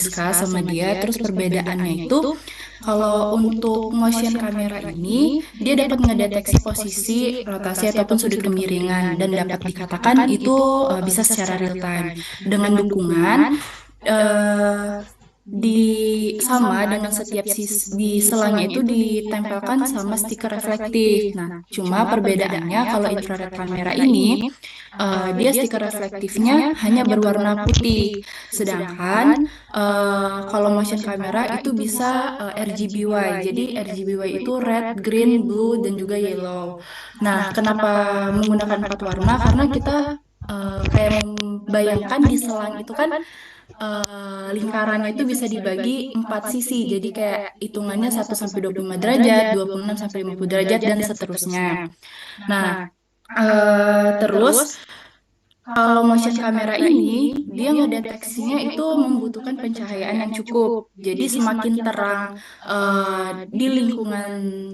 discuss sama dia. Terus perbedaannya itu kalau untuk motion kamera ini dia dapat ngedeteksi posisi, rotasi ataupun sudut kemiringan dan dapat dikatakan itu bisa secara real time dengan dukungan di sama dengan setiap di selanya itu ditempelkan sama stiker reflektif. Nah, cuma perbedaannya kalau infrared kamera ini dia stiker reflektifnya hanya berwarna putih, sedangkan kalau motion kamera itu bisa RGBY. Jadi RGBY itu red, green, blue, dan juga yellow. Nah, kenapa menggunakan empat warna? Karena kita kayak membayangkan di selang itu kan lingkarannya itu bisa dibagi empat sisi. Jadi kayak hitungannya 1 sampai 25 derajat, 26 sampai 50 derajat, dan seterusnya. Nah, terus kalau motion kamera ini dia ngedeteksinya itu membutuhkan pencahayaan yang cukup. Jadi semakin terang di lingkungan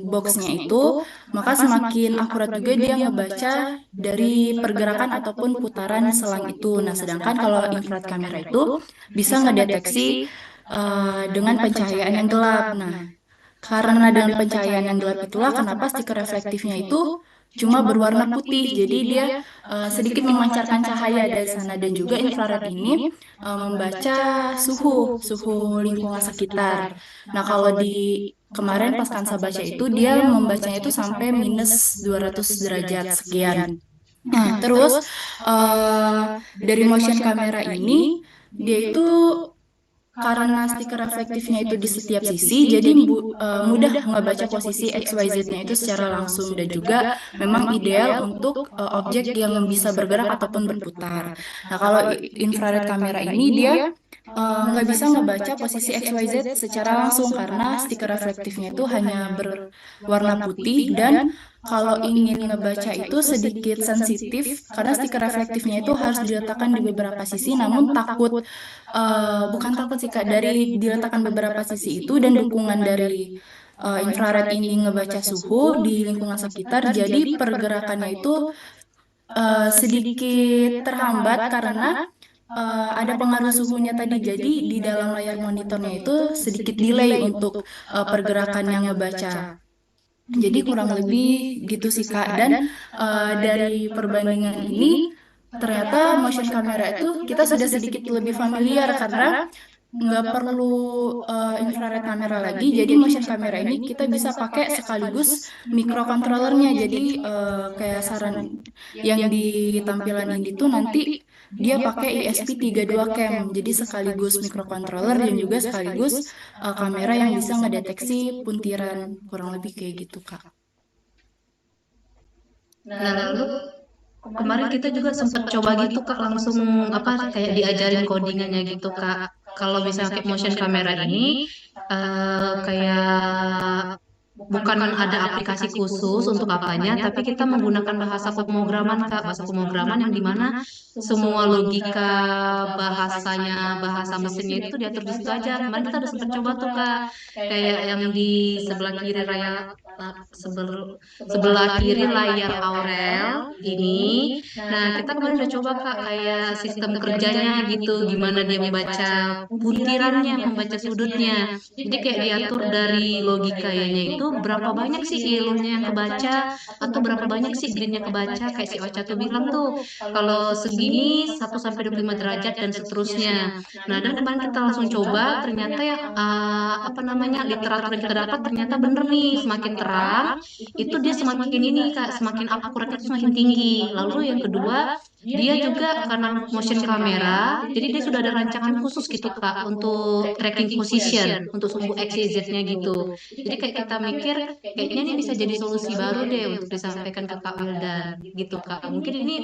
boxnya itu, maka semakin akurat juga dia ngebaca dari pergerakan ataupun putaran selang itu. Nah, sedangkan kalau infrared kamera itu bisa ngedeteksi dengan pencahayaan yang gelap. Nah, karena dengan pencahayaan yang gelap itulah kenapa stiker reflektifnya itu cuma berwarna putih. Jadi dia sedikit memancarkan cahaya dari sana dan juga infrared ini membaca suhu lingkungan sekitar. Nah, kalau di kemarin pas Kansa baca itu dia membacanya itu sampai minus 200 derajat sekian. Nah, terus eh, dari motion kamera ini dia itu karena stiker reflektifnya itu di setiap sisi, jadi mudah ngebaca posisi XYZ-nya itu secara langsung dan juga memang ideal untuk objek yang bisa bergerak ataupun berputar. Nah, kalau infrared kamera ini dia nggak bisa ngebaca posisi XYZ secara langsung karena stiker reflektifnya itu hanya berwarna putih dan kalau ingin ngebaca itu sedikit sensitif karena stiker reflektifnya itu harus diletakkan di beberapa sisi namun takut bukan takut sih Kak dari diletakkan beberapa sisi itu dan dukungan dari infrared ini ngebaca suhu di lingkungan sekitar jadi pergerakannya itu sedikit terhambat karena ada pengaruh suhunya tadi. Jadi di dalam layar monitornya itu sedikit delay untuk pergerakan yang ngebaca. Jadi kurang lebih gitu sih Kak. Dan dari perbandingan ini ternyata motion camera itu kita sudah sedikit lebih familiar karena nggak perlu infrared kamera lagi. Jadi motion kamera ini kita bisa pakai sekaligus microcontrollernya. Jadi kayak saran yang di tampilan ini tuh nanti dia pakai ESP32 cam. Jadi sekaligus microcontroller dan juga sekaligus kamera yang bisa ngedeteksi puntiran kurang lebih kayak gitu Kak. Nah, lalu kemarin kita juga sempat coba gitu Kak, langsung apa kayak diajarin codingannya gitu Kak. Kalau misalnya kayak motion kamera ini kayak bukan ada aplikasi khusus untuk apanya, tapi kita menggunakan bahasa pemrograman Kak, bahasa pemrograman yang dimana semua logika bahasa mesinnya itu diatur di situ aja. Kemarin kita udah sempat coba tuh Kak, kayak yang di sebelah kiri sebelah kiri layar Aurel ini. Nah, kita kemarin udah coba Kak kayak sistem kerjanya gitu, gimana dia membaca puntirannya, membaca sudutnya. Jadi kayak diatur dari logikanya itu berapa banyak sih yellownya yang kebaca atau berapa banyak sih greennya kebaca kayak si Ocha tuh bilang tuh kalau segini 1 sampai 25 derajat dan seterusnya. Nah, dan kemarin kita langsung coba ternyata ya apa namanya literatur yang kita dapat ternyata bener nih semakin terang itu dia semakin ini Kak, semakin akuratnya itu semakin tinggi. Lalu yang kedua, dia juga karena motion kamera, jadi dia sudah ada rancangan khusus gitu Kak untuk tracking position, untuk sumbu X, Y, Z-nya gitu. Jadi kayak kita mikir, kayaknya ini bisa jadi solusi baru deh untuk disampaikan ke Kak Wildan gitu Kak. Mungkin ini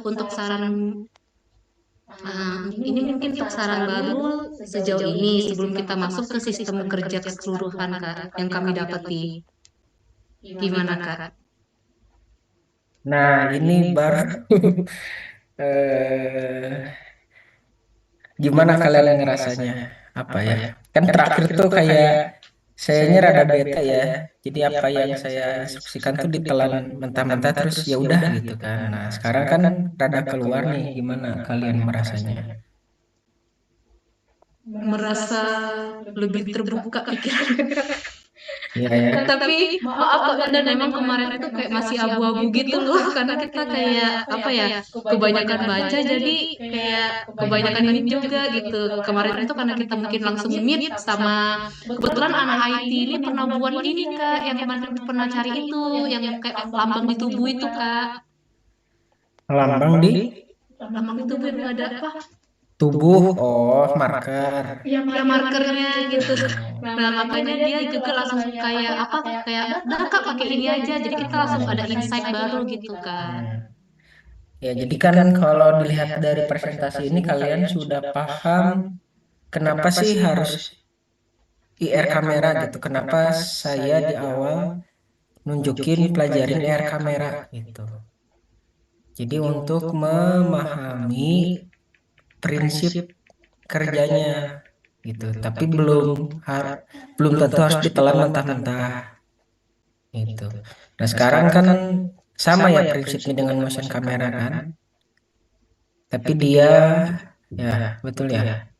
untuk saran ini mungkin untuk saran baru sejauh ini sebelum kita masuk ke sistem kerja keseluruhan Kak yang kami dapati. Gimana Kak? Nah, ini baru eh gimana kalian ngerasanya? Apa ya? Kan terakhir tuh kayak sayanya rada bete ya. Jadi apa yang saya instruksikan tuh ditelan mentah-mentah terus ya udah gitu kan. Nah, sekarang kan rada keluar nih gimana kalian merasanya? merasa lebih terbuka pikiran. Iya ya. Tapi maaf Kak Ganda, memang kemarin itu kayak masih abu-abu gitu loh, karena kita kayak apa ya, kebanyakan baca jadi kayak kebanyakan ini juga gitu. Kemarin itu karena kita mungkin langsung meet sama, kebetulan anak IT ini pernah buat ini Kak, yang kemarin kita pernah cari itu, yang kayak lambang di tubuh itu Kak, Lambang di lambang di tubuh yang ada apa? tubuh, oh marker. Ya markernya gitu. Oh. Nah makanya dia juga langsung kayak apa, kayak udah Kak pakai ini aja, jadi kita langsung ada insight baru gitu Kak. Hmm. Ya, jadi kan kalau dilihat dari presentasi ini kalian sudah paham kenapa sih harus IR kamera gitu. Kenapa saya di awal nunjukin pelajarin IR kamera gitu. Jadi untuk memahami prinsip kerjanya gitu. Tapi belum tentu harus ditelan mentah-mentah gitu. Nah, sekarang kan sama ya prinsipnya dengan motion kamera kan. Tapi dia ya betul ya.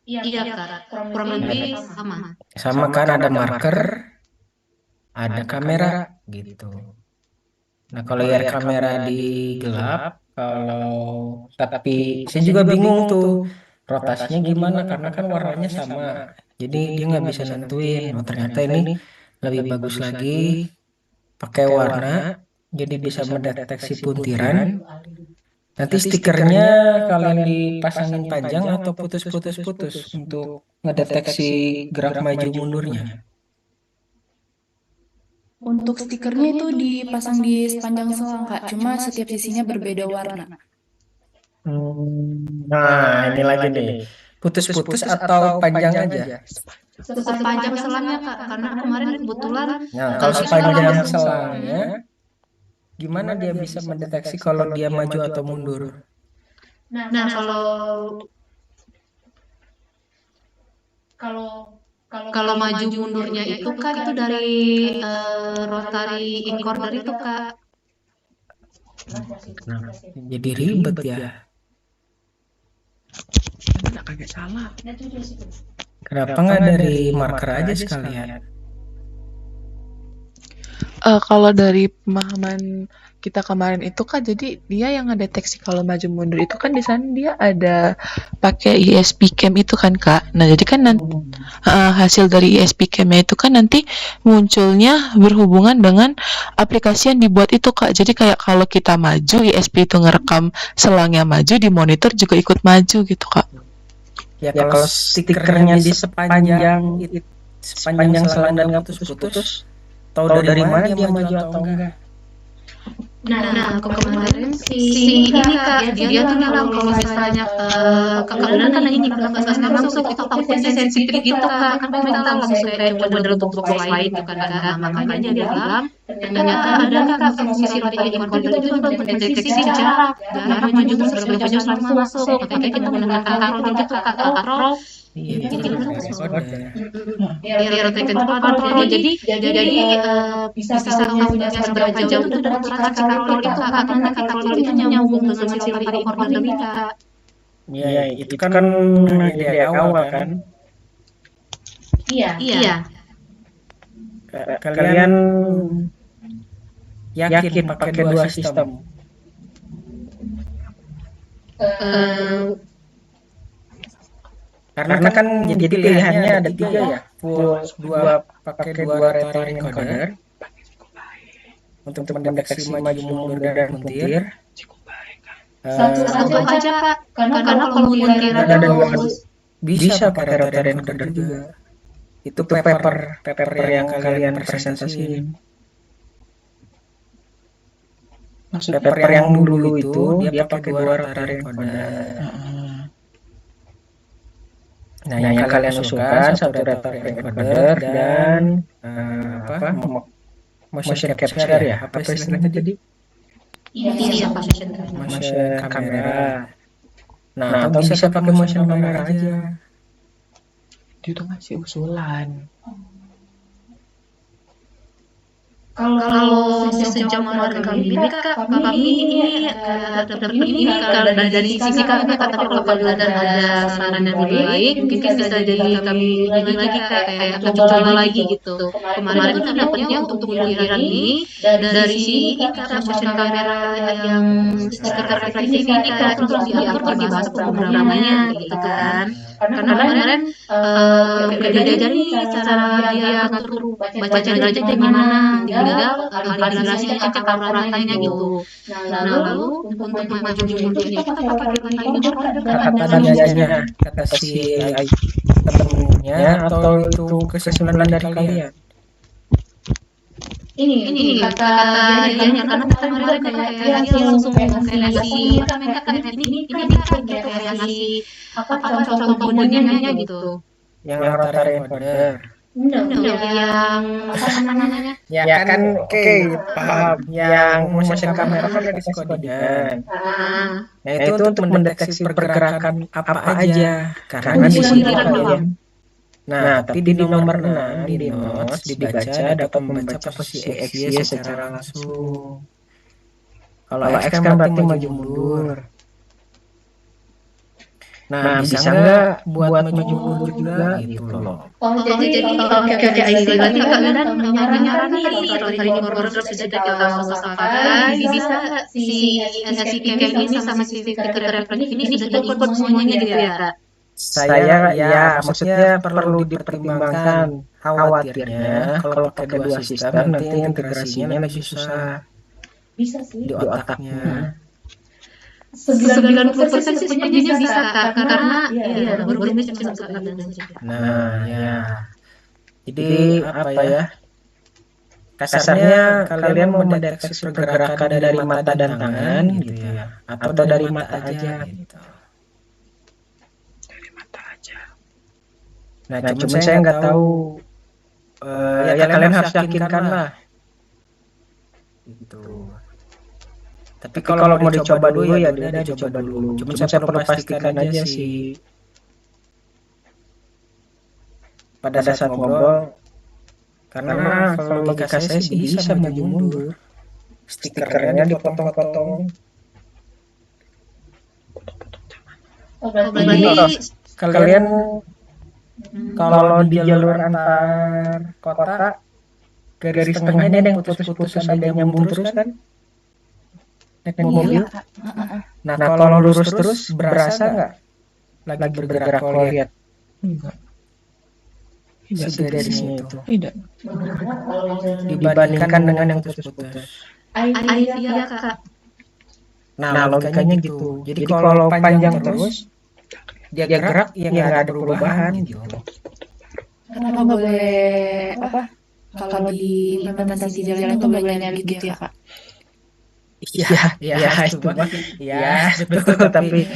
Iya Kak, kurang lebih sama. Sama kan ada marker, ada kamera gitu. Nah, kalau IR kamera di gelap, kalau tapi saya juga bingung tuh rotasinya gimana karena kan warnanya sama. Jadi dia nggak bisa nentuin. Oh, ternyata ini lebih bagus lagi pakai warna, jadi bisa mendeteksi puntiran. Nanti stikernya kalian dipasangin panjang atau putus-putus-putus untuk ngedeteksi gerak maju mundurnya. Untuk stikernya itu dipasang di sepanjang selang, Kak. Cuma setiap sisinya berbeda warna. Nah, ini lagi nih. Putus-putus atau panjang aja? Sepanjang selangnya Kak, karena kemarin kebetulan Nah, kalau kita sepanjang langsung selangnya, gimana dia bisa mendeteksi kalau dia maju atau mundur? Nah kalau maju mundurnya itu Kak itu dari rotary encoder itu Kak. Nah, jadi ribet ya. Kenapa nggak dari marker aja sekalian? Kalau dari pemahaman kita kemarin itu kan, jadi dia yang ngedeteksi kalau maju mundur itu kan di sana dia ada pakai ESP cam itu kan Kak. Nah jadi kan nanti hasil dari ESP cam-nya itu kan nanti munculnya berhubungan dengan aplikasi yang dibuat itu Kak. Jadi kayak kalau kita maju, ESP itu ngerekam selangnya maju, di monitor juga ikut maju gitu Kak. Ya kalau stikernya di sepanjang selang dan nggak putus-putus, tahu dari mana dia maju atau enggak? Nah, kemarin si ini Kak, dia tuh bilang kalau misalnya Kakak Benar kan ini Kakak nggak masuk itu takutnya sensitif gitu Kak, kan kita langsung kayak coba dalam box lain gitu kan Kak. Nah, makanya dia bilang ternyata ada Kak fungsi dari encoder itu juga mendeteksi jarak maju mundur seberapa jauh selama masuk. Makanya kita menggunakan katrol gitu Kak, katrol. Iya, Jadi benar. kontrol jadi bisa tahu seberapa jauh itu dari katrol itu Kak, karena katrol itu nyambung dengan si tadi encoder ini Kak. Iya, itu kan ide awal kan. Iya. Kalian yakin pakai dua sistem? Karena kan jadi pilihannya ada tiga ya, pakai dua rotary encoder untuk mendeteksi maju mundur dan puntir. Satu aja Kak, karena kalau puntiran bisa pakai rotary encoder juga. Itu paper yang kalian presentasiin. Paper yang dulu itu dia pakai dua rotary encoder. Nah, yang kalian usulkan satu rotary encoder dan motion capture ya? Apa istilahnya tadi? Iya, motion kamera. Nah, atau bisa pakai motion kamera aja. Dia tuh ngasih usulan. Kalau sejauh kemarin kami ini Kak, kami ini dapat ini kalau dari sisi kami Kak, tapi kalau ada saran yang lebih baik, mungkin bisa jadi kami ini lagi Kak, kayak coba lagi gitu. Kemarin itu dapatnya untuk pemutiran ini dari ini Kak, motion kamera yang stiker reflektif ini Kak, terus diatur dibahas programnya gitu kan. Karena kemarin kayak diajarin nih cara dia ngatur baca derajat gimana, tinggal kalibrasinya cek akuratnya gitu. Nah lalu untuk maju mundurnya kita pakai timer Kata dianya, kata si temennya, atau itu kesimpulan dari kalian? ini kata dianya karena kemarin kayak dia langsung kayak ngasih ini kayak ngasih apa contoh kodenya gitu. Yang rotary encoder. Yang apa namanya? Ya kan, oke, paham. Yang motion kamera kan dari kodingan. Nah, itu untuk mendeteksi pergerakan apa aja. Karena di sini ya. Nah, tapi di nomor 6 di notes dibaca dapat membaca posisi X, Y secara langsung. Kalau X kan berarti maju mundur. Nah, bisa nggak buat maju mundur juga gitu loh. Jadi kayak istilahnya kalian menyarankan rotary encoder sudah kita pakai, bisa si cam ini sama si stiker reflektif ini sudah dapat semuanya gitu ya Kak? Saya ya maksudnya perlu dipertimbangkan, khawatirnya kalau pakai dua sistem nanti integrasinya lebih susah di otaknya. 90% sih sebenarnya bisa Kak, karena ya algoritma cepat sekali. Nah ya, jadi apa ya, kasarnya kalian mau mendeteksi pergerakan dari mata dan tangan gitu ya, atau dari mata aja gitu. Nah, cuma saya nggak tahu, ya kalian harus yakinkan lah. Gitu. Tapi kalau mau dicoba dulu ya udah dicoba dulu. Cuma saya perlu pastikan aja sih pada saat ngobrol, karena kalau logika saya sih bisa maju mundur. Stikernya dipotong-potong. Jadi kalian kalau di jalur antar kota, garis tengahnya ada yang putus-putus, ada yang nyambung terus kan, naik mobil. Nah kalau lurus terus berasa nggak lagi bergerak kalau lihat? Enggak. Dari sini itu Tidak. dibandingkan dengan yang putus-putus. Iya Kak. Nah logikanya gitu. Jadi kalau panjang terus dia gerak ya nggak ada perubahan gitu. Kenapa boleh apa? Kalau di implementasi jalan itu boleh gitu ya Kak? Iya itu Pak. Iya betul, tapi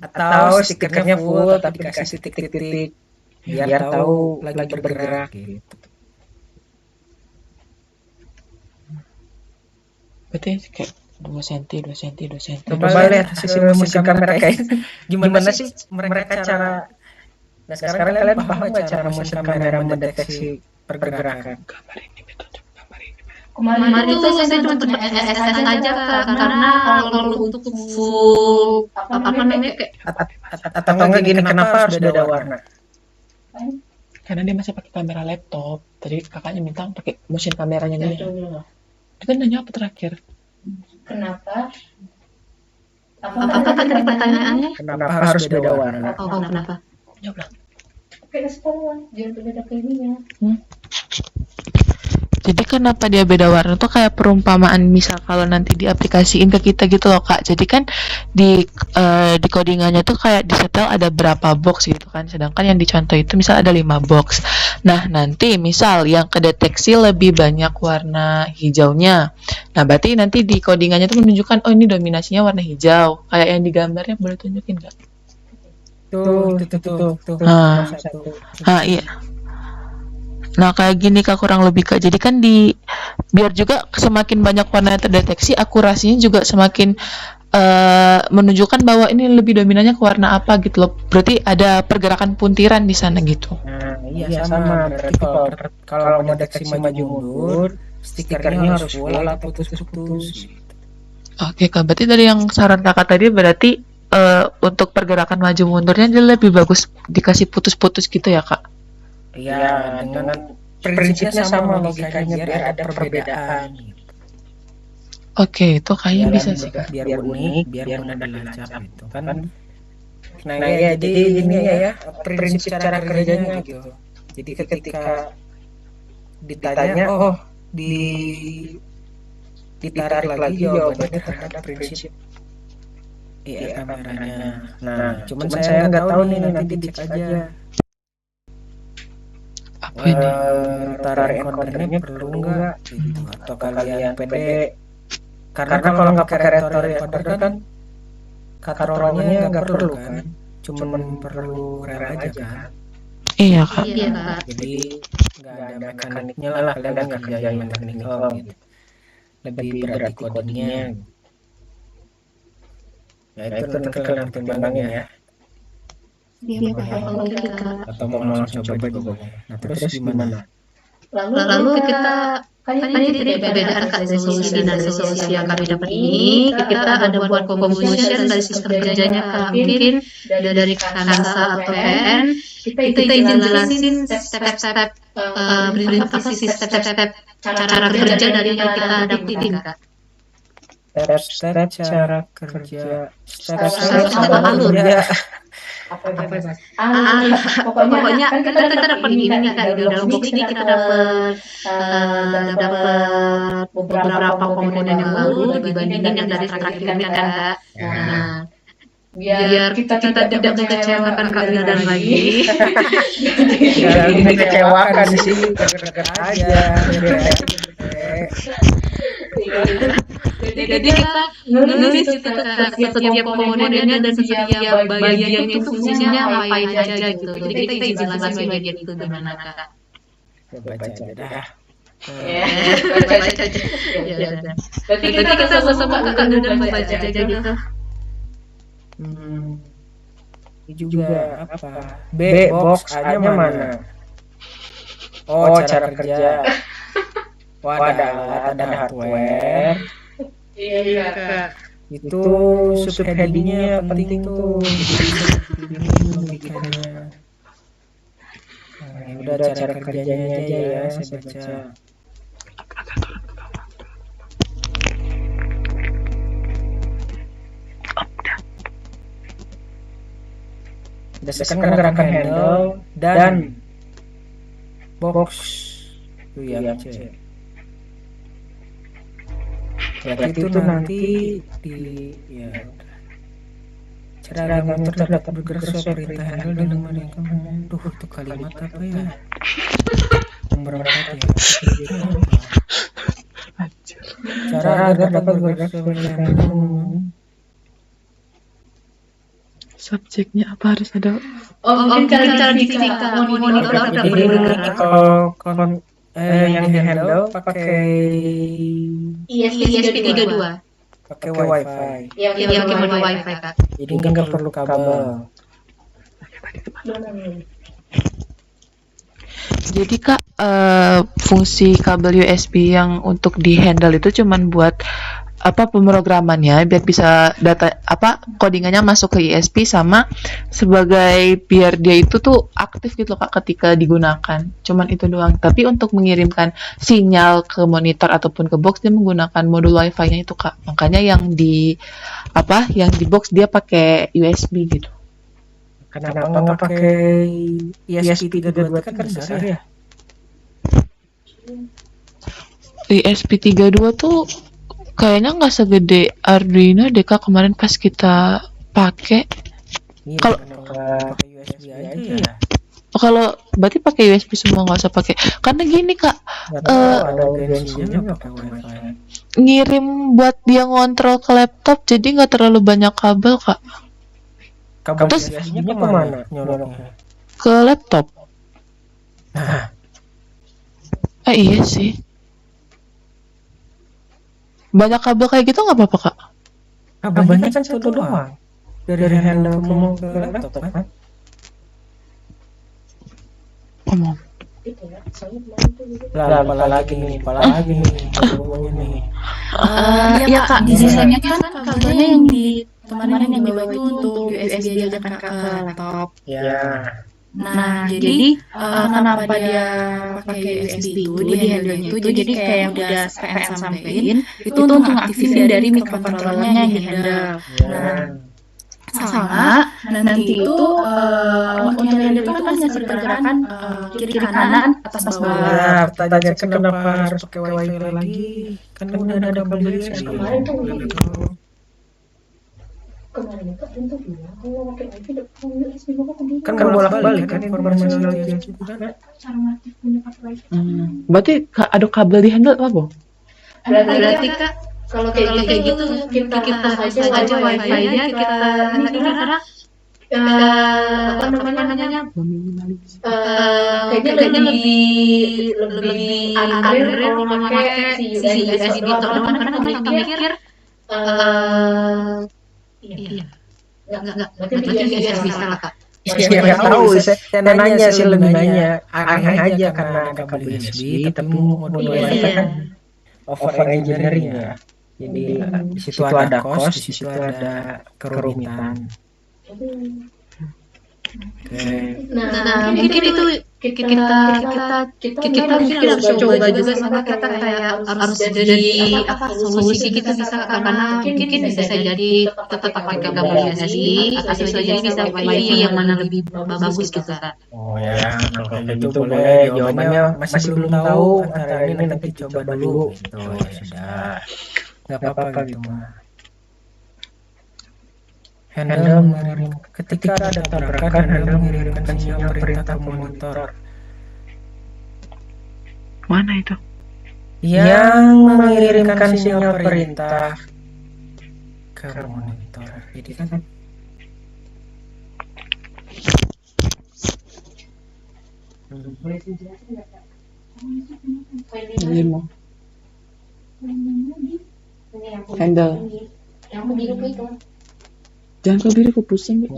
atau stikernya full tapi kasih titik-titik biar tahu lagi bergerak gitu. Berarti kayak 2 cm. Coba lihat hasil motion kamera kayak gimana sih mereka cara. Nah sekarang kalian paham nggak cara motion kamera mendeteksi pergerakan? Gambar ini betul. Kemarin itu saya cuma SS aja Kak, karena kalau untuk full apa namanya kayak Atau enggak gini, kenapa harus beda warna? Karena dia masih pakai kamera laptop. Tadi kakaknya minta pakai motion kameranya nih. Dia kan nanya apa terakhir? Kenapa? apa tadi pertanyaannya? Kenapa harus beda warna? Oh kenapa? Ya udah. Kayak sekolah, jangan beda kainnya. Jadi kenapa dia beda warna tuh kayak perumpamaan misal kalau nanti diaplikasiin ke kita gitu loh Kak. Jadi kan di codingannya tuh kayak disetel ada berapa box gitu kan. Sedangkan yang dicontoh itu misal ada 5 box. Nah nanti misal yang kedeteksi lebih banyak warna hijaunya. Nah berarti nanti di codingannya tuh menunjukkan oh ini dominasinya warna hijau. Kayak yang di gambarnya boleh tunjukin nggak? Tuh. Iya. Nah kayak gini Kak kurang lebih Kak. Jadi kan biar juga semakin banyak warna yang terdeteksi, akurasinya juga semakin menunjukkan bahwa ini lebih dominannya ke warna apa gitu loh. Berarti ada pergerakan puntiran di sana gitu. Nah, iya sama. Berarti kalau mau deteksi maju mundur, stikernya harus full atau putus-putus. Oke Kak, berarti dari yang saran Kakak tadi berarti untuk pergerakan maju mundurnya dia lebih bagus dikasih putus-putus gitu ya Kak? Iya, dengan prinsipnya sama logikanya biar ada perbedaan. Oke, itu kayaknya bisa sih Kak. Biar unik, biar mudah dilacak gitu kan. Nah ya, jadi ininya ya prinsip cara kerjanya gitu. Jadi ketika ditanya, ditarik lagi jawabannya terhadap prinsip AI kameranya. Nah, cuman saya nggak tahu nih, nanti dicek aja. Apa ini? Tarik encodernya perlu nggak gitu, atau kalian pede? Karena kalau nggak pakai rotary encoder kan katrolnya nggak perlu kan, cuman perlu rel aja kan. Iya Kak. Iya Kak. Jadi nggak ada mekaniknya lah, kalian nggak kerjain mekanikal gitu. Lebih berat di codingnya. Ya itu nanti kalian pertimbangin ya. Iya Kak. Oke Kak. Atau mau langsung coba juga. Nah terus gimana? Lalu kita kan ini tadi perbedaan Kak dari solusi dan solusi yang kami dapat ini, kita ada buat conclusion dari sistem kerjanya Kak. Mungkin dari Kansa atau PN, kita izin jelasin step-step apa sih step-step cara kerja dari yang kita dapetin Kak. Step cara kerja, step alur. ya. Pokoknya kan kita dapat ini Kak, di dalam box ini kita dapat beberapa komponen yang baru dibandingin yang dari terakhir kan Kak. Nah, biar kita tidak mengecewakan Kak Wildan lagi. Jangan mengecewakan sih, deket aja. Jadi kita nulis setiap komponennya dan setiap bagian itu fungsinya ngapain aja gitu. Jadi kita izin jelasin bagian itu gimana Kak. Baca aja dah. Baca aja. Ya udah. Berarti kita sama-sama Kak Wildan baca aja gitu. Ini juga apa? B box A-nya mana? Oh, cara kerja. Oh, ada alat, ada hardware. Iya Kak. Itu subheadingnya penting tuh. Ini logikanya. Nah, ya udah cara kerjanya aja ya, saya baca. Berdasarkan gerakan handle dan box itu yang C. Berarti itu nanti di ya cara motor dapat bergerak sesuai perintah handle dan menggunakan itu kalimat apa ya? Nomor 4 ya. Cara agar dapat bergerak sesuai perintah handle. Subjeknya apa harus ada? Mungkin cara diklik monitor dapat bergerak. Kalau yang di handle pakai ESP32. pakai wifi. Yang pakai mode wifi Kak. Jadi nggak perlu kabel. Jadi Kak, fungsi kabel USB yang untuk di handle itu cuman buat apa pemrogramannya biar bisa data apa codingannya masuk ke ESP sama sebagai biar dia itu tuh aktif gitu Kak ketika digunakan. Cuman itu doang. Tapi untuk mengirimkan sinyal ke monitor ataupun ke box dia menggunakan modul wifi-nya itu Kak. Makanya yang di box dia pakai USB gitu. Kenapa nggak pakai ESP32 kan besar ya? ESP32 tuh kayaknya nggak segede Arduino deh Kak kemarin pas kita pakai. Iya, Kalau pakai USB aja ya. kalau berarti pakai USB semua nggak usah pakai. Karena gini Kak, Ada gengsinya nggak pakai wifi. ngirim buat dia ngontrol ke laptop jadi nggak terlalu banyak kabel Kak. Kabel Terus USB-nya kemana? Nyoloknya. ke laptop. Iya sih. Banyak kabel kayak gitu nggak apa-apa Kak? Kabelnya kan satu doang. Dari handle ke laptop kan. Ngomong. Lah, apalagi nih kabelnya nih. Iya Kak, desainnya kan kabelnya yang di kemarin yang di bawah itu untuk USB aja kan Kak ke laptop. Ya. Nah, jadi kenapa dia pakai USB itu di handle-nya itu? Jadi kayak yang udah PM sampein itu untuk ngaktifin dari microcontrollernya di handle. Nah, sama nanti itu untuk handle itu kan bisa pergerakan kiri kanan atas bawah. Ya, pertanyaan saya kenapa harus pakai wifi lagi? Kan udah ada kabel USB. Kan nggak bolak-balik kan informasi lewat USB kan? Berarti ada kabel di handle apa, Bu? Berarti Kak, kalau kayak gitu kita host aja wifi-nya, kita ini karena apa namanya kayaknya lebih underrated kalau pakai si USB itu doang, karena kita mikir iya berarti USB salah Kak. Ya nggak tahu, saya nanya sih lebih nanya. Aneh aja karena ada kabel USB, tapi mau wifi kan over engineering ya. Jadi di situ ada cost, di situ ada kerumitan. Nah, mungkin itu kita mungkin harus coba juga sama kita kayak harus jadi apa solusi kita bisa karena mungkin bisa jadi tetap pakai kabel USB atau bisa jadi bisa wifi yang mana lebih bagus gitu Kak. Oh ya, kalau kayak gitu boleh. Jawabannya masih belum tahu. Antara ini nanti coba dulu. Gitu ya sudah. Nggak apa-apa gitu mah. Handle mengirimkan ketika ada tabrakan, handle mengirimkan sinyal perintah ke monitor. Mana itu? Yang mengirimkan sinyal perintah ke monitor. Jadi kan Lima. Handle. Jangan kau biru, kau pusing gitu.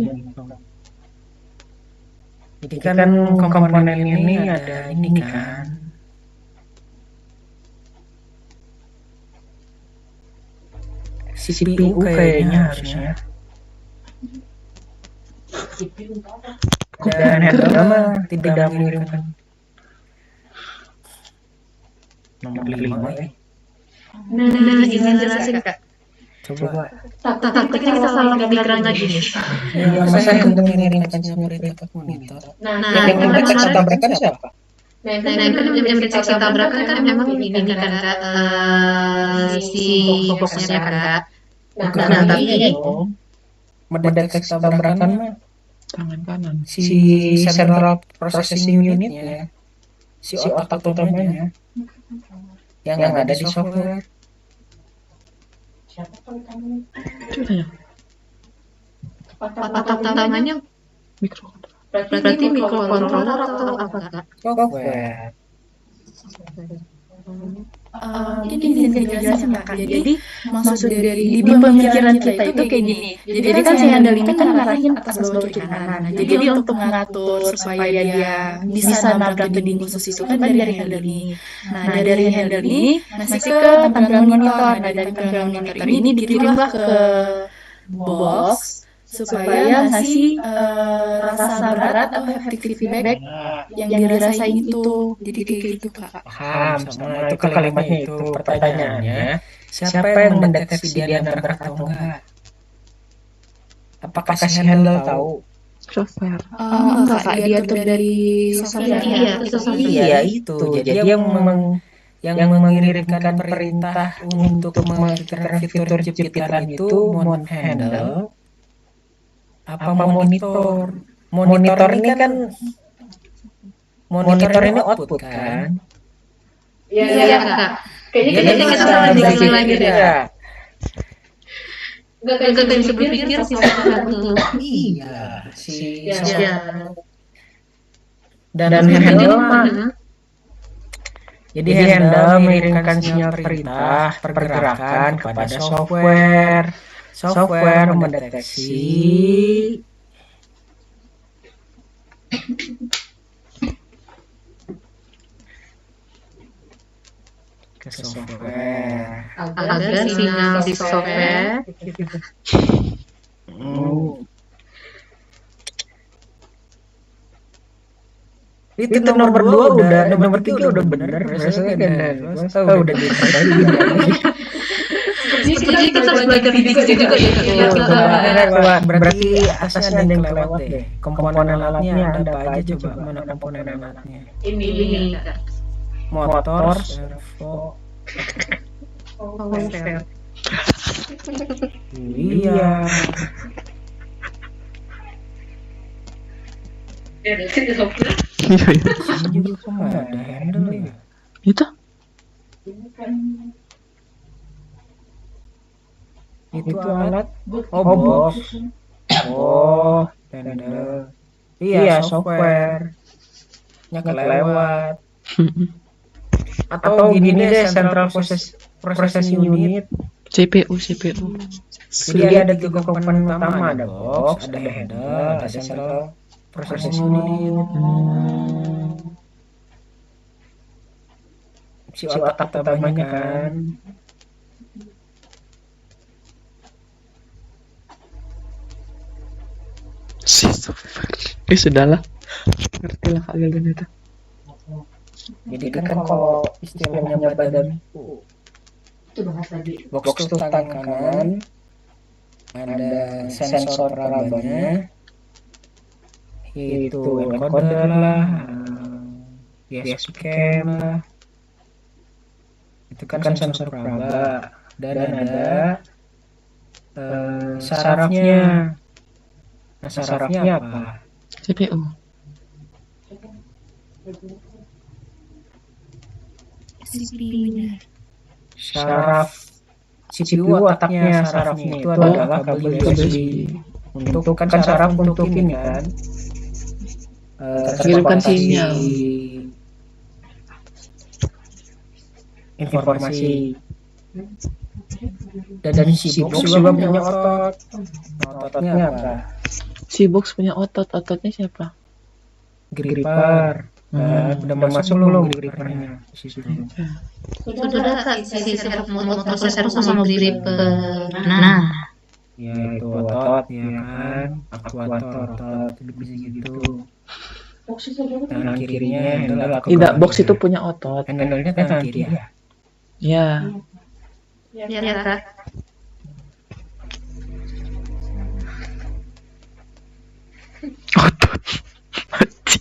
Jadi kan komponen ini ada ini kan. CPU kayaknya harusnya. Dan handle mah tidak mengirimkan. Nomor 5 ya. Nah, izin jelasin Kak. Coba. Takutnya kita salah pemikiran lagi nih. Ya, masa yang mengirimkan sinyal perintah ke monitor. Nah, Yang mendeteksi tabrakan siapa? Nah, yang mendeteksi tabrakan kan memang ini kan Kak, si boxnya kan Kak. Nah, tapi mendeteksi tabrakan mah Tangan kanan. si central processing unitnya, si otak utamanya yang ada di software. Coba ya. otak utamanya Mikro. berarti microcontroller atau apa Kak? Software. Mungkin izin dijelasin Kak. Jadi maksud dari di pemikiran kita itu kayak gini. Jadi kan si handle ini kan ngarahin atas bawah kiri kanan. Nah, jadi untuk mengatur supaya dia bisa nabrak beding khusus itu kan dari handle ini. Nah, dari handle ini ngasih ke tampilan monitor. Nah, dari tampilan monitor ini dikirimlah ke box supaya ngasih rasa berat atau haptic feedback yang dirasain itu. Jadi kayak gitu Kak. Paham, sama itu kalimatnya itu. Pertanyaannya, siapa yang mendeteksi dia nabrak atau enggak? Apakah si handle tahu? Software. Enggak Kak, diatur dari software. Iya, itu software. Iya itu. Jadi yang mengirimkan perintah untuk mengaktifkan fitur jepitan itu mon handle apa monitor. Monitor ini kan monitor ini output kan? Iya Kak. Kayaknya kita salah jelasin lagi deh. Gak bisa berpikir sih satu. Iya, si Iya. dan handle mah. Jadi handle mengirimkan sinyal perintah pergerakan kepada software. software mendeteksi ke software. agar sinyal di software Itu nomor 2 udah, nomor 3 udah bener, rasanya kan tahu udah diperbaiki lagi. sepertinya kita harus belajar fisika juga ya. Berarti atasnya ada yang kelewat deh. Komponen alatnya ada apa aja coba? Mana komponen alatnya? Ini Kak. Motor, servo. Power. Iya. Ini juga kok nggak ada handle ya? Itu Itu alat. Oh, box. Oh, handle. Iya, software. Nya kelewat. Atau gini deh, central processing unit. CPU. Jadi ada 3 komponen utama, ada box, ada handle, ada central processing unit. Si otak utamanya kan. Si software. Sudahlah. Ngerti lah kalian itu. Jadi kan kalau istilahnya badan box itu tangan kanan, ada sensor perabanya, itu encoder lah, ESP cam lah, itu kan sensor peraba, dan ada sarafnya. Nah, sarafnya apa? CPU. CPU-nya. Saraf CPU otaknya, sarafnya itu adalah kabel USB. Untuk kan saraf untuk ini kan Kirimkan sinyal. informasi. Dan si box juga punya otot. Ototnya apa? Si box punya otot. Ototnya siapa? Gripper. Udah masuk belum grippernya? Sudah Kak, sistem motor sama gripper. Nah, Ya itu otot ya kan, aktuator otot bisa gitu. Tangan kirinya handle atau Tidak, box itu punya otot. handle-nya tangan kiri ya. Ya. ya Kak. Otot.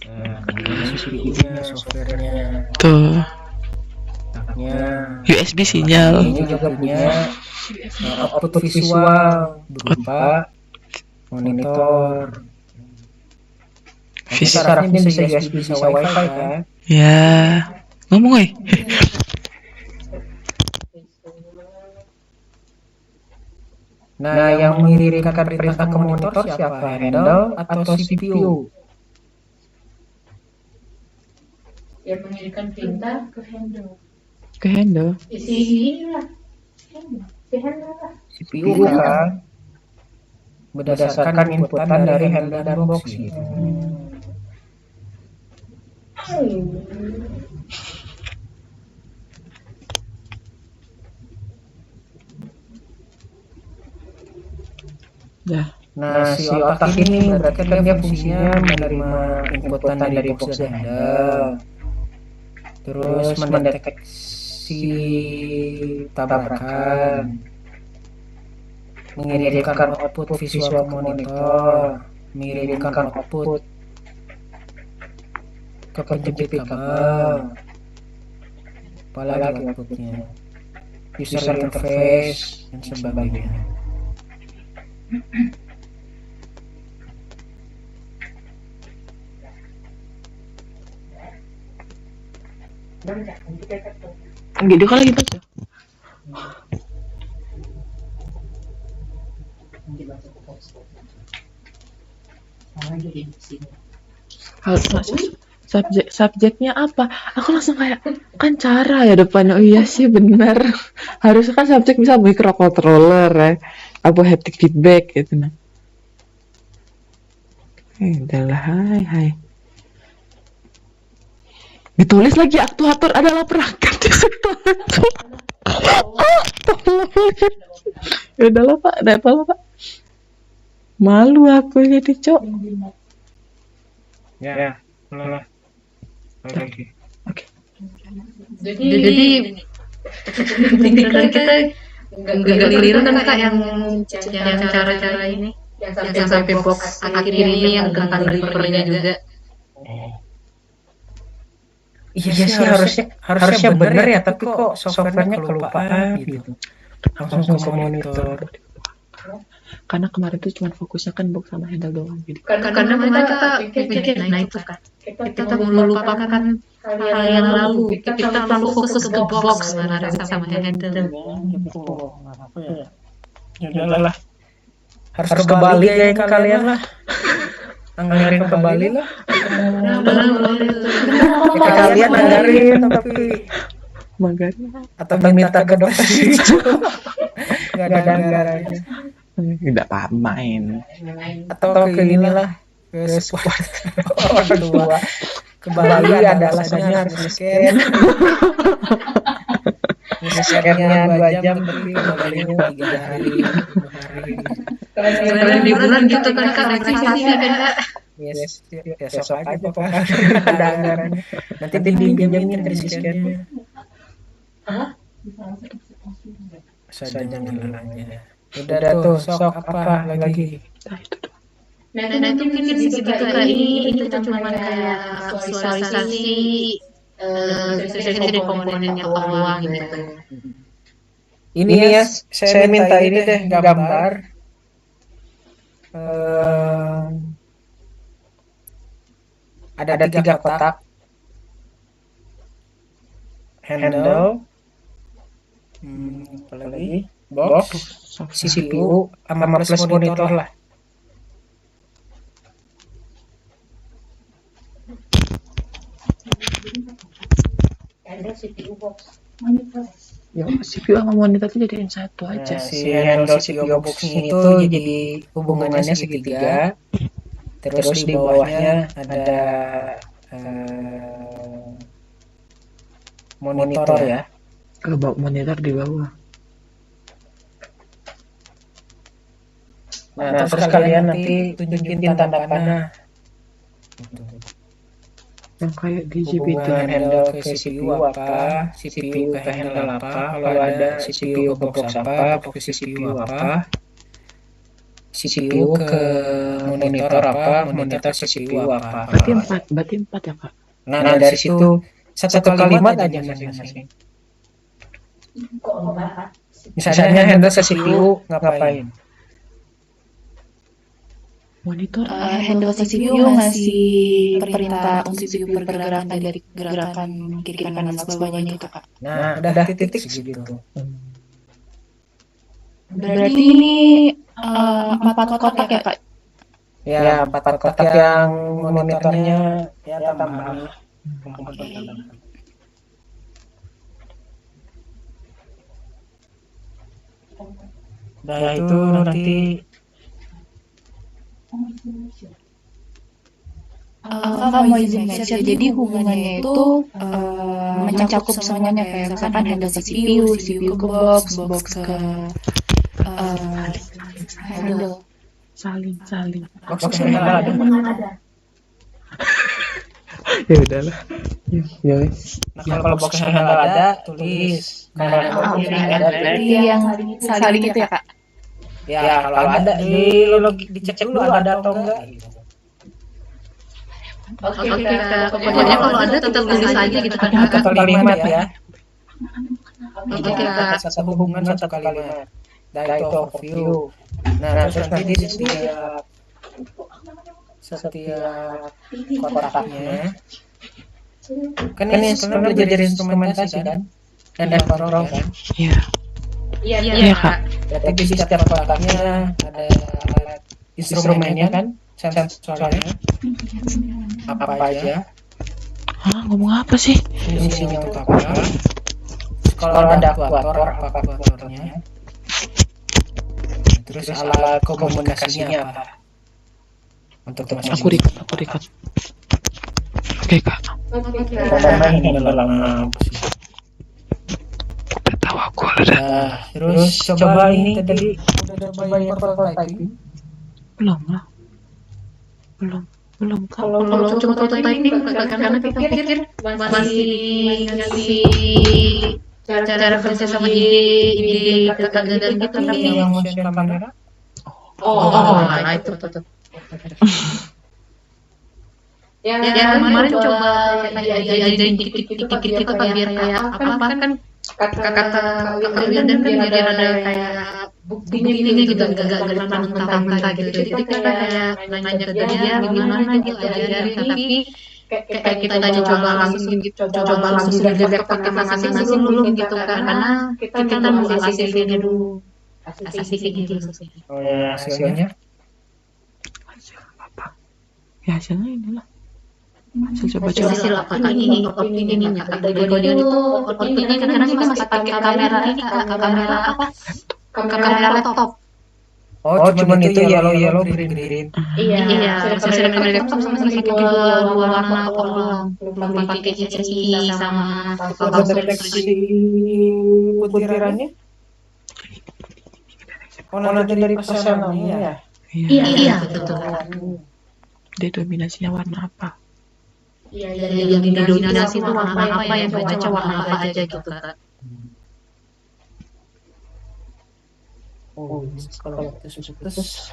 Nah, kemudian CPU-nya, software-nya, Tuh. otaknya. USB sinyal. Ini juga punya output visual berupa monitor. Vis- Sarafnya bisa USB, bisa WiFi kan? Ya. Ngomong oi. Nah, yang mengirimkan perintah ke monitor siapa? Handle atau CPU? Yang mengirimkan perintah ke handle. Ke handle. CPU kan? Berdasarkan inputan dari handle dan box gitu. Ya. Nah, si otak ini berarti kan dia fungsinya menerima inputan dari box dan handle, terus mendeteksi tabrakan, mengirimkan output visual ke monitor, mengirimkan output ke penjepit kabel, apalagi outputnya, user interface dan sebagainya. Gitu kalau gitu tuh. Subjeknya apa? Aku langsung kayak kan cara ya depannya. Oh iya sih benar. Harusnya kan subjek bisa microcontroller ya. apa haptic feedback gitu nah. Udahlah, hai. Ditulis lagi aktuator adalah perangkat di sektor itu. Ya udahlah Pak, ada apa Pak? Malu aku jadi Cok. Ya, lah. Lagi. Oke. Jadi pikiran kita nggak keliru kan kak yang cara-cara ini yang sampai box akhir ini yang tentang reapernya juga. Iya sih harusnya bener ya, tapi kok softwarenya kelupaan gitu. Langsung ke monitor. Karena kemarin tuh cuma fokusnya kan box sama handle doang gitu. Karena mereka pikir, nah itu kan kita melupakan hal yang lalu. Kita terlalu fokus ke box sama handle. Ya udahlah. Harus ke Bali kayak kalian lah. Anggarin ke Bali lah. Kalian anggarin tapi Magari atau minta ke dokter itu. Gak ada anggarannya. tidak apa main. Atau ke inilah ke sport orang tua. Ke Bali ada alasannya harus scan. Scan-nya 2 jam tapi Balinya 3 hari. Kalian liburan gitu kan kak, revisi kan kak. Yes, ya sok aja pokoknya ada anggarannya. Nanti dipinjemin dari scan-nya. Seadanya aja. Udah tuh, sok apa lagi? Nah itu mungkin segitu kak, ini itu cuma kayak visualisasi dari komponennya doang gitu. Ini ya, saya minta ini deh gambar. Ada 3 kotak. Handle, apa lagi? Box, CPU, sama plus monitor lah. Ya CPU sama monitor itu jadiin satu aja. Si handle CPU box itu jadi hubungannya segitiga. Terus di bawahnya ada monitor ya. Kalau bawa monitor di bawah. Nah, terus kalian nanti tunjukin tanda panah. Yang kayak di GP itu. Hubungan handle ke CPU apa, CPU ke handle apa, kalau ada CPU ke box apa, ke CPU apa, CPU ke monitor apa, monitor CPU apa. Berarti 4 ya Kak? Nah dari situ satu kalimat aja masing-masing. Misalnya handle ke CPU ngapain? Monitor Handle CPU ngasih perintah untuk CPU pergerakan dari gerakan kiri kanan dan sebagainya itu Kak. Nah udah titik segitu. Berarti ini 4 kotak ya Kak? Ya 4 kotak yang monitornya ya tambah. Nah itu nanti Kakak mau izin mention, jadi hubungannya itu mencakup semuanya kayak misalkan handle CPU, CPU ke box, box ke handle. saling. box handle ada. Ya udahlah. Ya. Nah kalau box handle ada tulis. Kalau Berarti yang saling itu ya Kak? ya kalau ada dicek dulu ada atau enggak. Oke kak, pokoknya kalau ada tetap tulis aja gitu kan kak. Satu kalimat ya. Oke kak. Satu hubungan satu kalimat. Nah itu overview. Nah terus nanti di setiap kotaknya kan ini sebenarnya belajar instrumentasi kan dan kontrol kan. Iya kak. Jadi di setiap kotaknya ada alat instrumennya kan, sensornya apa aja. Ngomong apa sih? Fungsinya untuk apa? Kalau ada aktuator apa aktuatornya? Terus alat komunikasinya apa? Untuk Aku record. Oke kak, Karena ini dalam udah tahu aku udah. Nah, terus coba ini tadi udah coba yang prototyping. Belum lah, belum kak. Kalau cuma prototyping karena kita pikir masih ngasih cara kerja sama ide kakak gagal gitu, tapi Yang motion kamera. nah itu. Ya kemarin coba diajarin dikit-dikit gitu biar kayak apa kan kata kalian dan biar ada kayak buktinya gitu, gak mentah-mentah gitu. Jadi kita kayak nanya ke dia gimana dia ajarin, tapi kayak kita tanya coba langsung lihat pakai masing-masing belum gitu kan, karena kita mau hasilnya dulu, hasilnya gitu. Oh ya, hasilnya. Hasil apa? Ya hasilnya inilah. Hasil coba Hasil apa ini ininya kode itu outputnya karena kita masih pakai kamera ini kamera apa? Kamera laptop. Oh, cuman itu yellow, green. Iya, hasil kamera laptop sama dua warna doang. Belum pakai HDMI sama Deteksi butirannya. Oh, nanti dari personalnya ya. Iya, betul. Dia dominasinya warna apa? Yang didominasi itu warna apa, yang baca warna apa aja gitu Kak. Oh, kalau putus.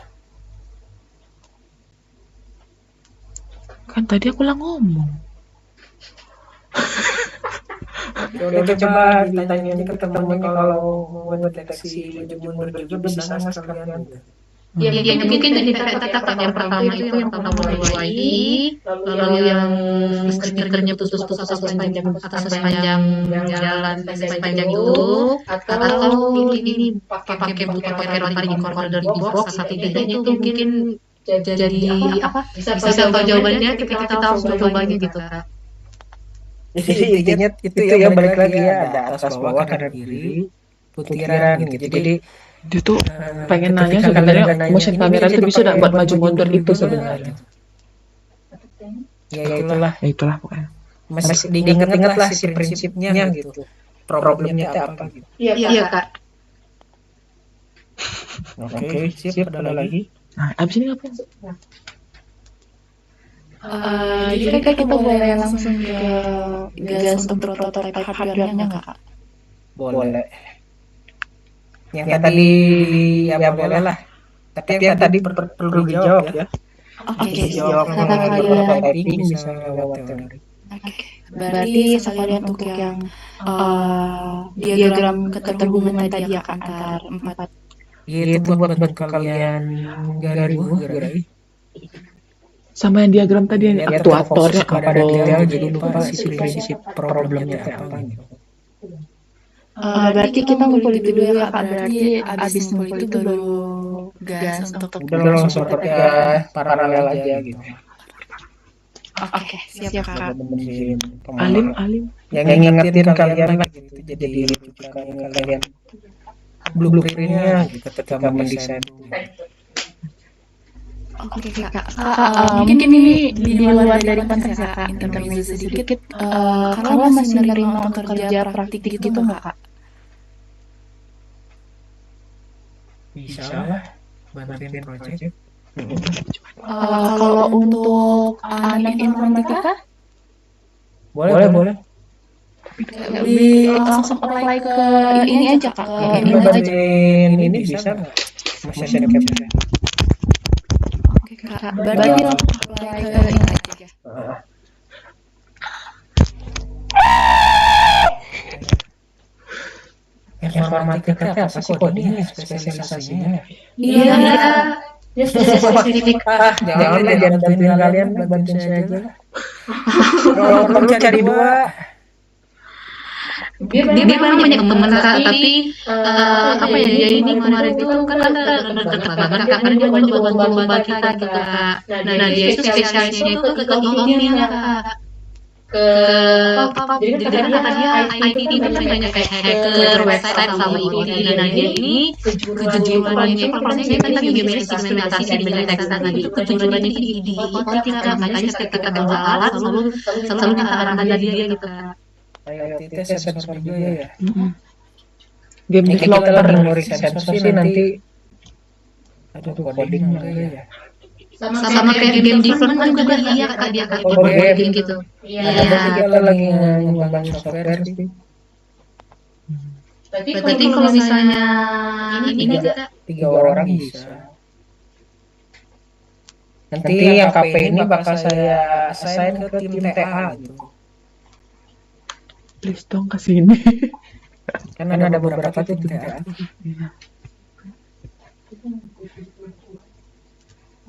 Kan tadi aku lah ngomong. Coba ditanya ke temannya kalau mau mendeteksi maju mundur juga bisa nggak sekalian? Ya mungkin dari kata yang pertama itu yang pertama UI, lalu yang stikernya putus-putus sepanjang jalan sepanjang itu, atau ini pakai rotary encoder di box, saat itu mungkin jadi apa? Bisa tahu jawabannya, kita harus coba gitu Kak. Jadi intinya itu ya balik lagi ya, ada atas bawah kanan kiri putiran gitu. Jadi Dia tuh pengen nanya sebenarnya motion kamera itu bisa nggak buat maju mundur itu sebenarnya. ya Ya itulah pokoknya. masih diinget-inget lah si prinsipnya gitu. Problemnya itu apa gitu. Iya Kak. Oke, siap. Ada lagi? Nah, abis ini ngapain? Jadi kita boleh langsung ke gas untuk prototype hardware-nya nggak, Kak? Boleh. Yang tadi ya boleh lah. Tapi yang tadi perlu dijawab ya. Oke, Dijawab sekalian. prototyping bisa lewat teori. Oke. Berarti sekalian untuk yang diagram keterhubungan tadi ya, Kak, antar empat. Itu buat kalian garis. Sama yang diagram tadi yang aktuatornya pada apa? detail jadi lupa si prinsip problemnya apa gitu. Berarti kita ngumpul itu dulu ya, Kak. Berarti abis ngumpul itu baru gas untuk. Udah langsung pakai paralel aja gitu. Oke, siap, Kak. Benerin Alim. yang ngingetin kalian lah gitu. Jadi rujukan kalian blueprintnya gitu ketika mendesain. Oke, Kak. Mungkin ini di luar dari konteks ya, Kak, intermezzo sedikit. Kalau masih menerima untuk kerja praktik gitu nggak, Kak? Bisa lah, bantuin project. Kalau untuk anak informatika, Boleh. langsung apply ke ini aja, Kak. Ke ini aja. Bantuin ini bisa nggak? Motion capture. Oke, Kak. Berarti langsung apply ke ini aja ya. Informatika apa sih kodenya spesialisasinya? Iya. Dia spesifik. Jangan bantuin kalian, bantuin saya aja lah. Kalau perlu cari dua. Dia memang banyak teman Kak, tapi apa ya, dia ini kemarin itu kan dekat banget karena dia bantu kita gitu Kak. Nah dia itu spesialisnya itu ke ini Kak. ke apa jadi kan kata dia IT itu kan banyak kayak hacker website sama IT. Nah dia ini kejujurannya itu kalau misalnya kita game segmentasi di banyak teks tadi itu kejujurannya itu di OT Kak. Makanya setiap kita bawa alat selalu kita arahkan dia gitu Kak. IoT itu sensor juga ya. Game Ini kita developer. lagi ngulik sensor sih nanti. Aduh, coding enggak ya. Sama kayak game development juga iya Kak dia Kak. Oh, game gitu. Iya. Ada kita lagi ngembangin software sih. Berarti kalau misalnya ini Kak 3 orang bisa. Nanti yang KP ini bakal saya assign ke tim TA gitu. Please dong kasih ini. Kan ada beberapa tim TA.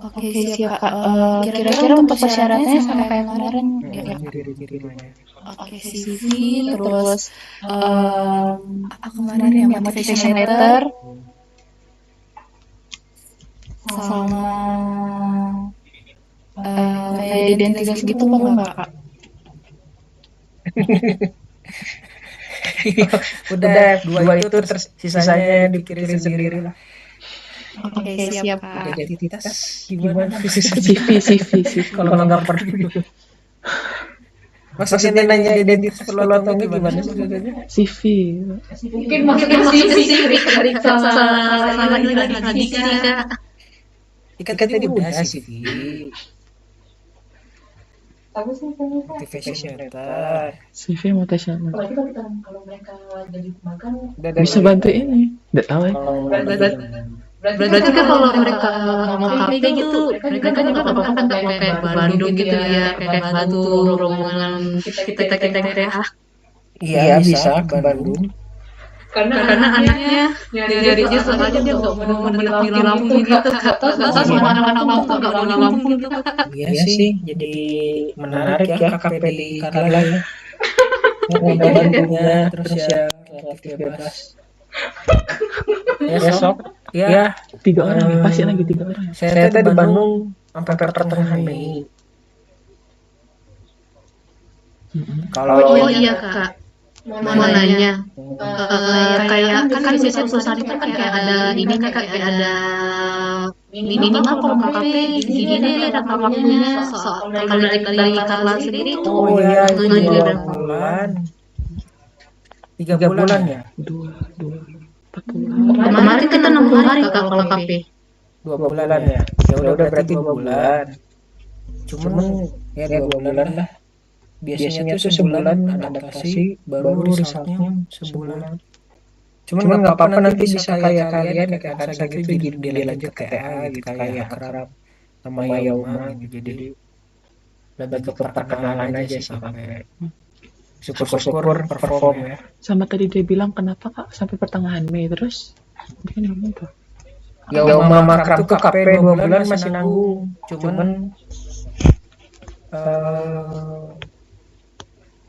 Oke, siap Kak. Kira-kira untuk persyaratannya sama kayak kemarin ya. Oke, CV, terus apa kemarin ya, motivation letter, sama kayak identitas gitu apa enggak Kak? Udah dua itu terus sisanya dipikirin sendiri lah. Oke, siap Kak. Identitas gimana? CV. Kalau nggak perlu. Maksudnya nanya identitas perlu atau enggak gimana maksudnya? CV. mungkin maksudnya sih salah lagi Kak. Ikat tadi udah sih. apa sih Motivation letter. CV motivation. apalagi kalau mereka jadi makan Bisa bantu ini. Enggak tahu ya. Berarti kan kalau mereka mau kafe gitu, mereka kan juga apa kan kayak Bandung gitu ya, kayak Batu, rombongan kita TA. Iya bisa ke Bandung. karena anaknya nyari dia soalnya dia nggak mau menetap di Lampung gitu, atau semua anak-anak Lampung nggak mau di Lampung gitu Kak. Iya sih, jadi menarik ya KKP di Karla ya. Ada Bandungnya, terus ya relatif bebas. Besok, ya 3 orang ya, pasti lagi 3 orang. saya tadi di Bandung sampai pertengahan Mei. Kalau Oh iya Kak, mau nanya, kayak kan biasanya perusahaan itu kan kayak ada ini kan kayak ada minimal kalau KKP gini ada waktunya soal kalau dari Karla sendiri tuh oh ya itu waktunya juga 2 bulan, 3 bulan ya, 40. kemarin kita 60 hari Kak kalau KKP. 2 bulan ya. Ya udah berarti 2 bulan. Cuman ya 2 bulan lah. Biasanya tuh sebulan adaptasi, baru resultnya sebulan. Cuman nggak apa-apa nanti bisa kayak kalian kayak saya gitu jadi dilanjut ke TA gitu kayak akrab sama Yauma gitu. Jadi lebih ke perkenalan aja sih sampai syukur-syukur perform ya. Sama tadi dia bilang kenapa Kak sampai pertengahan Mei terus? Mungkin ngomong tuh. Yauma makrab tuh KP 2 bulan masih nanggung. Cuman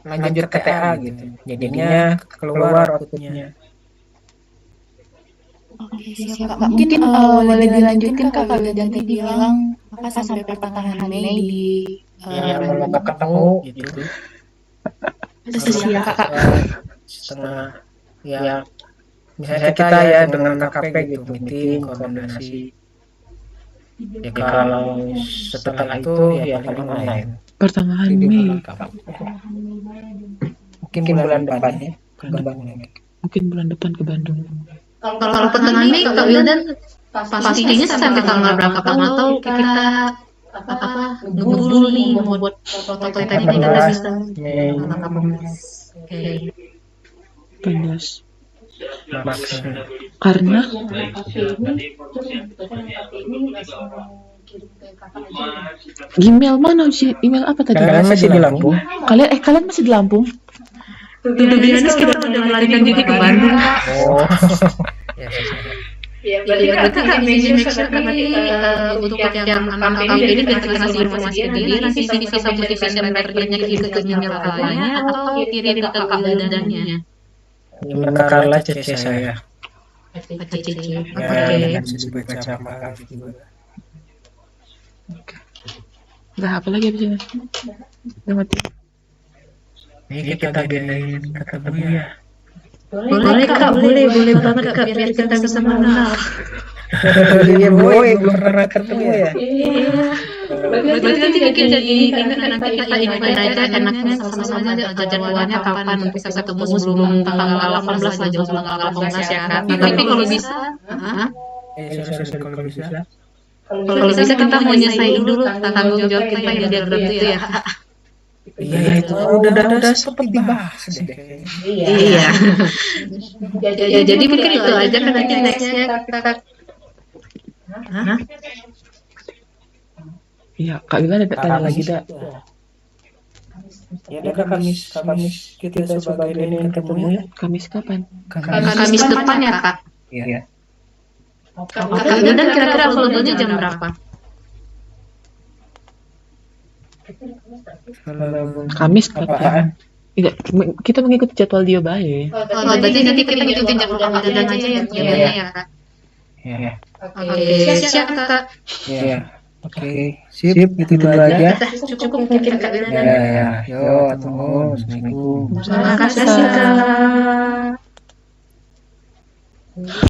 lanjut ke TA gitu. Jadinya keluar outputnya. Oke, siap Kak. Mungkin boleh dilanjutkan Kak, kalau tadi bilang apa sampai pertengahan Mei di Ya kalau nggak ketemu gitu. terus ya Kak. Setengah ya misalnya kita ya dengan KKP gitu meeting koordinasi. Ya kalau setelah itu ya paling online. Pertengahan Di Mei. Mungkin bulan depan ya ke Bandung. Mungkin bulan depan ke Bandung. Kalau pertengahan Mei Kak Wildan pastinya sampai tanggal berapa Kak? Atau kita apa ngeburu nih mau buat foto tadi kita bisa 18 Oke. 18. maksudnya. Karena email mana sih? Email apa tadi? Kalian masih di Lampung? Kalian masih di Lampung? Udah biasa kita udah melarikan diri ke Bandung. Oh. ya Berarti Kak make sure nanti untuk yang anak ini kita kasih informasi ke dia nanti bisa motivation letternya kirim ke email kakaknya atau kirim ke kakak Wildannya. Gimana Carla CC saya? CC. Ya, bisa dibaca sama Alif juga. Udah apa lagi abis ini? Udah mati. Ini kita agendain ketemu ya. Boleh Kak, boleh banget Kak, biar kita bisa mengenal. Iya boy, belum pernah ketemu ya. Iya. Berarti nanti bikin jadi ini kan nanti kita infoin aja enaknya sama-sama aja jadwalnya kapan nanti bisa ketemu sebelum tanggal 18 lah, jam tanggal 18 ya Kak. Tapi kalau bisa, Sorry, kalau bisa. kalau bisa kita mau nyelesain dulu tanggung jawab kita yang diagram itu ya Kak. Iya itu udah seperti bahas deh kayaknya. Iya. Ya, jadi mungkin itu aja kan nanti nextnya kita. Hah? Iya, Kak Bila ada tanya lagi dah. Ya udah Kamis kita sebagai ini ketemu ya. Kamis kapan? Kamis depan ya Kak. Iya. Kak Wildan kira-kira available-nya jam berapa? Kamis kapan? Apaan? Tidak, kita mengikuti jadwal dia baik. Oh, berarti nanti kita ngikutin jadwal Kak Wildan aja ya jamnya ya Kak. Iya. Oke, siap Kak. Iya. Oke, sip itu dulu aja. Cukup mungkin Kak Wildan. Ya, yo, tunggu. Assalamualaikum. Terima kasih Kak.